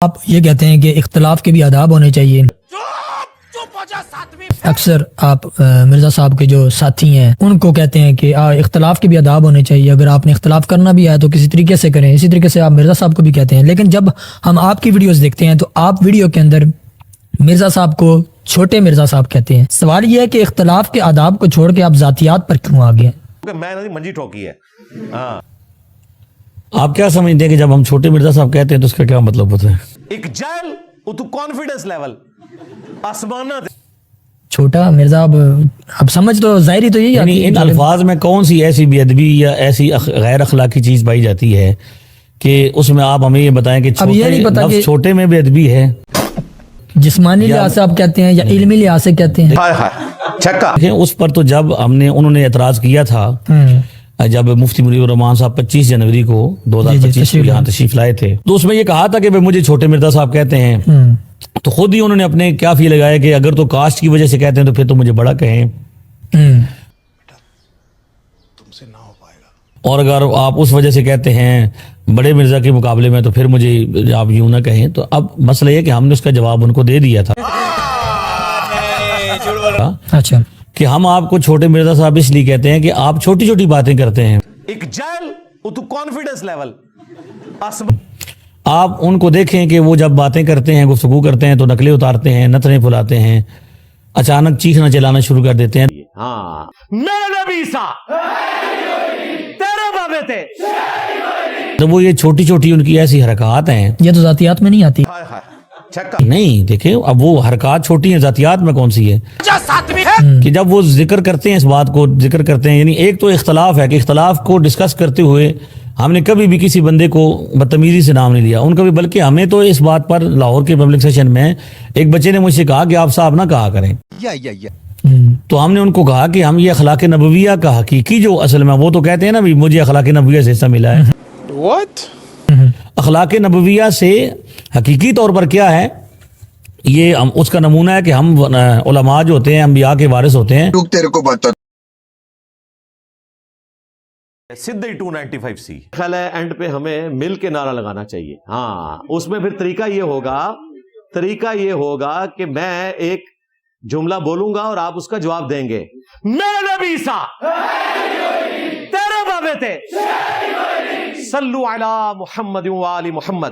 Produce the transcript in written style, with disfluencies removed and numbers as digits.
آپ یہ کہتے ہیں کہ اختلاف کے بھی آداب ہونے چاہیے. اکثر آپ مرزا صاحب کے جو ساتھی ہیں ان کو کہتے ہیں کہ اختلاف کے بھی آداب ہونے چاہیے, اگر آپ نے اختلاف کرنا بھی ہے تو کسی طریقے سے کریں. اسی طریقے سے آپ مرزا صاحب کو بھی کہتے ہیں, لیکن جب ہم آپ کی ویڈیوز دیکھتے ہیں تو آپ ویڈیو کے اندر مرزا صاحب کو چھوٹے مرزا صاحب کہتے ہیں. سوال یہ ہے کہ اختلاف کے آداب کو چھوڑ کے آپ ذاتیات پر کیوں آ گئے؟ میں نے منجی ٹھوکی ہے. آپ کیا سمجھتے ہیں کہ جب ہم چھوٹے مرزا صاحب کہتے ہیں تو اس کا کیا مطلب ہوتا ہے؟ ایک جائل تو کانفیڈنس لیول آسمانہ چھوٹا مرزا, اب سمجھ تو ظاہری تو یہی یعنی ان الفاظ میں کون سی ایسی بے ادبی یا ایسی غیر اخلاقی چیز پائی جاتی ہے کہ اس میں آپ ہمیں یہ بتائیں کہ لفظ چھوٹے میں بے ادبی ہے؟ جسمانی لحاظ سے آپ کہتے ہیں یا علمی لحاظ سے کہتے ہیں؟ اس پر تو جب انہوں نے اعتراض کیا تھا, جب مفتی منیر الرحمان صاحب 25 جنوری کو 2025 کو یہاں تشریف لائے تھے, تو اس میں یہ کہا تھا کہ مجھے چھوٹے مرزا صاحب کہتے ہیں. تو خود ہی انہوں نے اپنے کیا فی لگایا کہ اگر تو کاسٹ کی وجہ سے کہتے ہیں تو پھر تو مجھے بڑا کہیں, اور اگر آپ اس وجہ سے کہتے ہیں بڑے مرزا کے مقابلے میں تو پھر مجھے آپ یوں نہ کہیں. تو اب مسئلہ یہ کہ ہم نے اس کا جواب ان کو دے دیا تھا. اچھا, کہ ہم آپ کو چھوٹے مرزا صاحب اس لیے کہتے ہیں کہ آپ چھوٹی چھوٹی باتیں کرتے ہیں. ایک جائل تو کانفیڈنس لیول آپ ان کو دیکھیں کہ وہ جب باتیں کرتے ہیں, گفتگو کرتے ہیں تو نقلیں اتارتے ہیں, نتنے پھلاتے ہیں, اچانک چیخنا چلانا شروع کر دیتے ہیں. ہاں میرے نبی عیسیٰ تیرے بابے تھے. تو وہ یہ چھوٹی چھوٹی ان کی ایسی حرکات ہیں, یہ تو ذاتیات میں نہیں آتی. نہیں دیکھیں, اب وہ حرکات چھوٹی ہیں, ذاتیات میں کون سی ہے؟ کہ جب وہ ذکر کرتے ہیں, اس بات کو ذکر کرتے ہیں, یعنی ایک تو اختلاف ہے کہ اختلاف کو ڈسکس کرتے ہوئے ہم نے کبھی بھی کسی بندے کو بدتمیزی سے نام نہیں لیا ان کا بھی, بلکہ ہمیں تو اس بات پر لاہور کے پبلک سیشن میں ایک بچے نے مجھ سے کہا کہ آپ صاحب نہ کہا کریں. تو ہم نے ان کو کہا کہ ہم یہ اخلاق نبویہ کا حقیقی جو اصل میں, وہ تو کہتے ہیں نا بھی مجھے اخلاق نبویہ سے حصہ ملا ہے. اخلاق نبویہ سے حقیقی طور پر کیا ہے, یہ اس کا نمونہ ہے کہ ہم علماء جو ہوتے ہیں انبیاء کے وارث ہوتے ہیں. سدھے 295C خیال ہے اینڈ پہ ہمیں مل کے نعرہ لگانا چاہیے. ہاں اس میں پھر طریقہ یہ ہوگا کہ میں ایک جملہ بولوں گا اور آپ اس کا جواب دیں گے. میرے نبی عیسیٰ تیرے بابے تھے, صلو علی محمد و آل محمد.